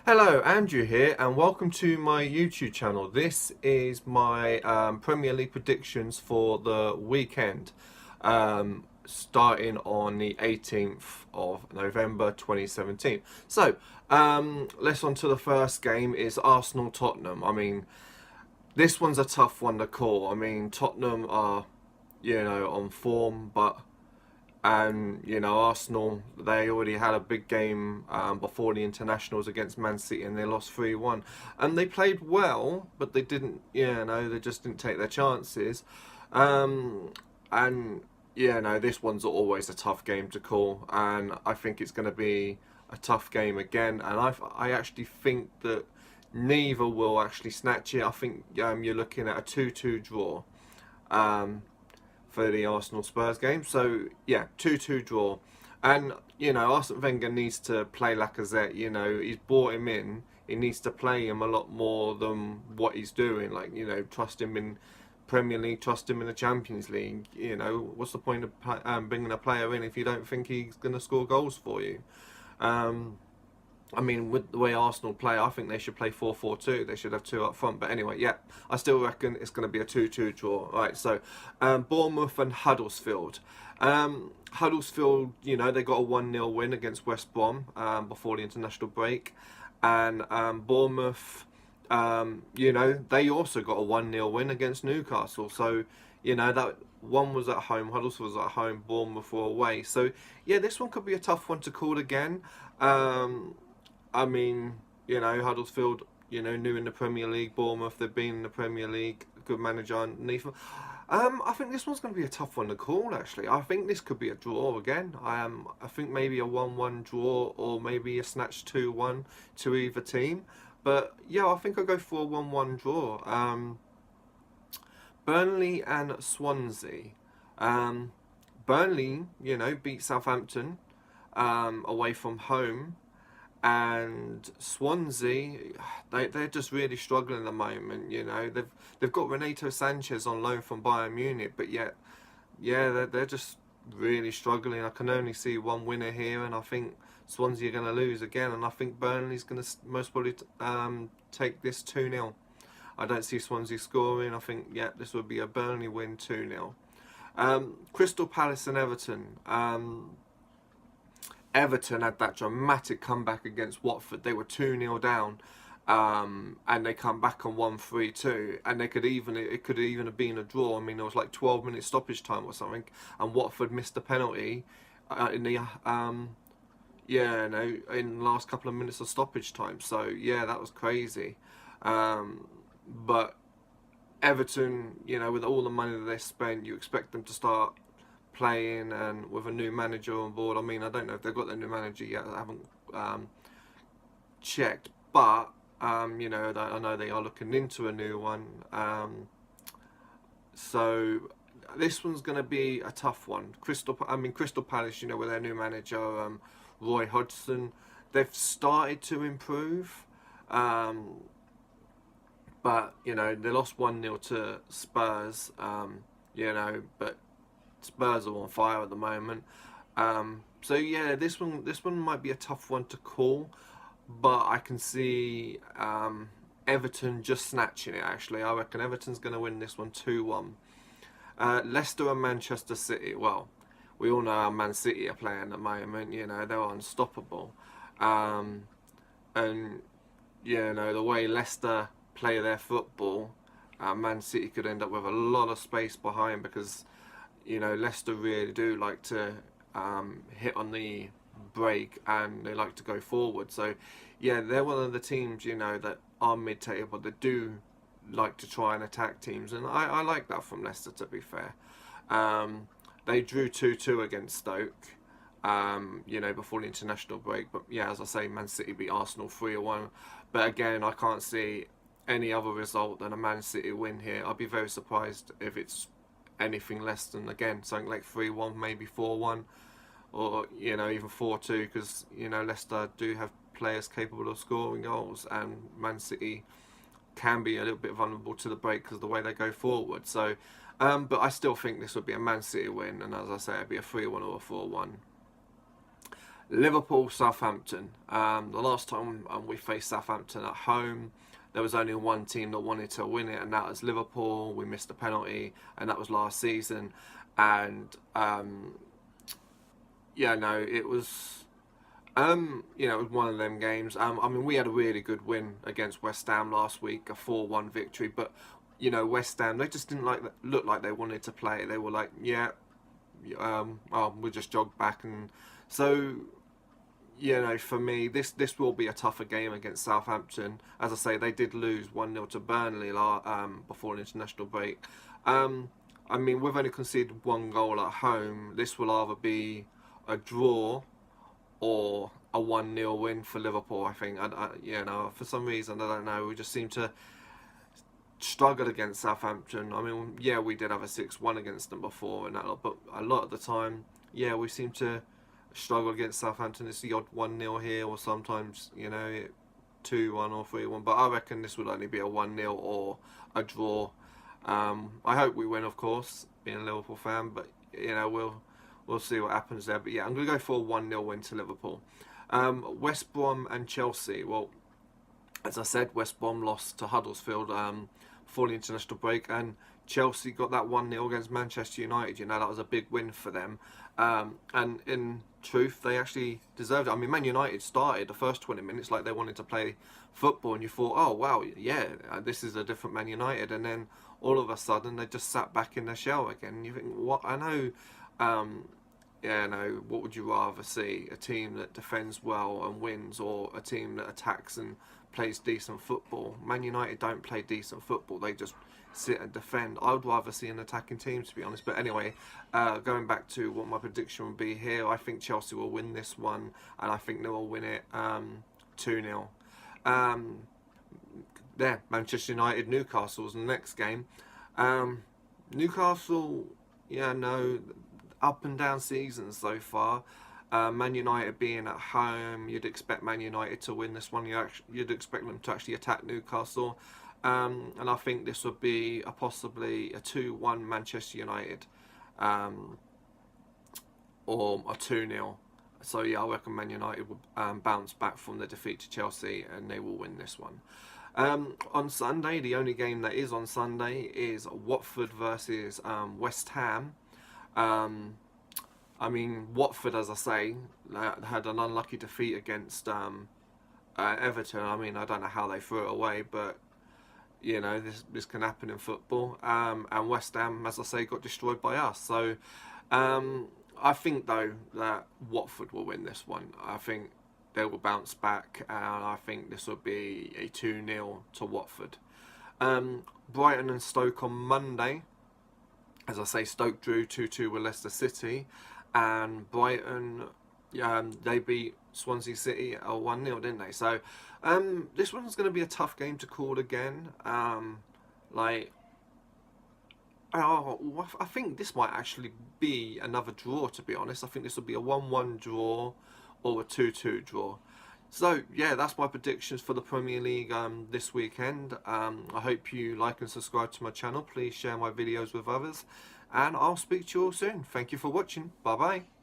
Hello, Andrew here, and welcome to my YouTube channel. This is my Premier League predictions for the weekend, starting on the 18th of November 2017. So, let's on to the first game. Is Arsenal-Tottenham. I mean, this one's a tough one to call. I mean, Tottenham are, on form, but Arsenal, they already had a big game before the internationals against Man City, and they lost 3-1. And they played well, but they didn't, they just didn't take their chances. And this one's always a tough game to call, and I think it's going to be a tough game again. And I actually think that neither will actually snatch it. I think you're looking at a 2-2 draw. For the Arsenal Spurs game. So yeah, 2-2 draw. And Arsene Wenger needs to play Lacazette. He's brought him in. He needs to play him a lot more than what he's doing. Like, trust him in Premier League, trust him in the Champions League. What's the point of bringing a player in if you don't think he's going to score goals for you? I mean, with the way Arsenal play, I think they should play 4-4-2. They should have two up front. But anyway, yeah, I still reckon it's going to be a 2-2 draw. Right, so Bournemouth and Huddersfield. Huddersfield, they got a 1-0 win against West Brom before the international break. And Bournemouth, they also got a 1-0 win against Newcastle. So, that one was at home, Huddersfield was at home, Bournemouth were away. So, yeah, this one could be a tough one to call again. I mean, Huddersfield, new in the Premier League. Bournemouth, they've been in the Premier League. Good manager underneath them. I think this one's going to be a tough one to call, actually. I think this could be a draw again. I think maybe a 1-1 draw or maybe a snatch 2-1 to either team. But, yeah, I think I'll go for a 1-1 draw. Burnley and Swansea. Burnley, beat Southampton away from home. And Swansea, they're just really struggling at the moment. They've got Renato Sanchez on loan from Bayern Munich, but yet, yeah, they're just really struggling. I can only see one winner here, and I think Swansea are going to lose again. And I think Burnley's going to most probably take this 2-0. I don't see Swansea scoring. I think, yeah, this would be a Burnley win 2-0. Crystal Palace and Everton. Everton had that dramatic comeback against Watford. They were 2-0 down, and they come back and won 3-2. And it could even have been a draw. I mean, there was like 12 minutes stoppage time or something, and Watford missed a penalty in the in the last couple of minutes of stoppage time. So yeah, that was crazy. But Everton, with all the money that they spent, you expect them to start playing and with a new manager on board. I mean, I don't know if they've got their new manager yet. I haven't checked, but I know they are looking into a new one. So this one's going to be a tough one. Crystal Palace, with their new manager Roy Hodgson, they've started to improve. But they lost 1-0 to Spurs. But Spurs are on fire at the moment. So yeah, this one might be a tough one to call, but I can see Everton just snatching it. Actually, I reckon Everton's going to win this one 2-1. Leicester and Manchester City. Well, we all know how Man City are playing at the moment. They're unstoppable. And the way Leicester play their football, Man City could end up with a lot of space behind because Leicester really do like to hit on the break and they like to go forward. So, yeah, they're one of the teams, that are mid-table that do like to try and attack teams. And I like that from Leicester, to be fair. They drew 2-2 against Stoke, before the international break. But, yeah, as I say, Man City beat Arsenal 3-1. But, again, I can't see any other result than a Man City win here. I'd be very surprised if it's anything less than, again, something like 3-1, maybe 4-1, or even 4-2, because Leicester do have players capable of scoring goals, and Man City can be a little bit vulnerable to the break because of the way they go forward. So, but I still think this would be a Man City win, and as I say, it'd be a 3-1 or a 4-1. Liverpool, Southampton. The last time we faced Southampton at home, there was only one team that wanted to win it, and that was Liverpool. We missed a penalty, and that was last season. And yeah, no, it was. You know, it was one of them games. I mean, we had a really good win against West Ham last week, a 4-1 victory. But you know, West Ham, they just didn't look like they wanted to play. They were like, yeah, we'll just jog back, and so you know, for me, this will be a tougher game against Southampton. As I say, they did lose 1-0 to Burnley before an international break. I mean, we've only conceded one goal at home. This will either be a draw or a 1-0 win for Liverpool, I think. You know, for some reason, I don't know, we just seem to struggle against Southampton. I mean, yeah, we did have a 6-1 against them before, and that, but a lot of the time, yeah, we seem to struggle against Southampton. It's the odd 1-0 here, or sometimes, you know, 2-1 or 3-1. But I reckon this would only be a 1-0 or a draw. I hope we win, of course, being a Liverpool fan, but you know, we'll see what happens there. But yeah, I'm going to go for a 1-0 win to Liverpool. West Brom and Chelsea. Well, as I said, West Brom lost to Huddersfield before the international break, and Chelsea got that 1-0 against Manchester United. You know, that was a big win for them. And in truth, they actually deserved it. I mean, Man United started the first 20 minutes like they wanted to play football, and you thought, oh wow, yeah, this is a different Man United. And then all of a sudden, they just sat back in their shell again. And you think, what? I know. Yeah, no, what would you rather see? A team that defends well and wins, or a team that attacks and plays decent football? Man United don't play decent football, they just sit and defend. I would rather see an attacking team, to be honest. But anyway, going back to what my prediction would be here, I think Chelsea will win this one, and I think they will win it 2-0. There, Manchester United, Newcastle's the next game. Newcastle, yeah, no, up and down seasons so far. Man United being at home, you'd expect Man United to win this one. You'd expect them to actually attack Newcastle. And I think this would be possibly a 2-1 Manchester United, or a 2-0. So yeah, I reckon Man United will bounce back from the defeat to Chelsea, and they will win this one. On Sunday, the only game that is on Sunday is Watford versus West Ham. I mean, Watford, as I say, had an unlucky defeat against Everton. I mean, I don't know how they threw it away, but you know, this can happen in football. And West Ham, as I say, got destroyed by us. So I think, though, that Watford will win this one. I think they will bounce back, and I think this will be a 2-0 to Watford. Brighton and Stoke on Monday. As I say, Stoke drew 2-2 with Leicester City, and Brighton, they beat Swansea City 1-0, didn't they? So this one's going to be a tough game to call again. I think this might actually be another draw, to be honest. I think this will be a 1-1 draw or a 2-2 draw. So yeah, that's my predictions for the Premier League this weekend. I hope you like and subscribe to my channel. Please share my videos with others, and I'll speak to you all soon. Thank you for watching. Bye bye.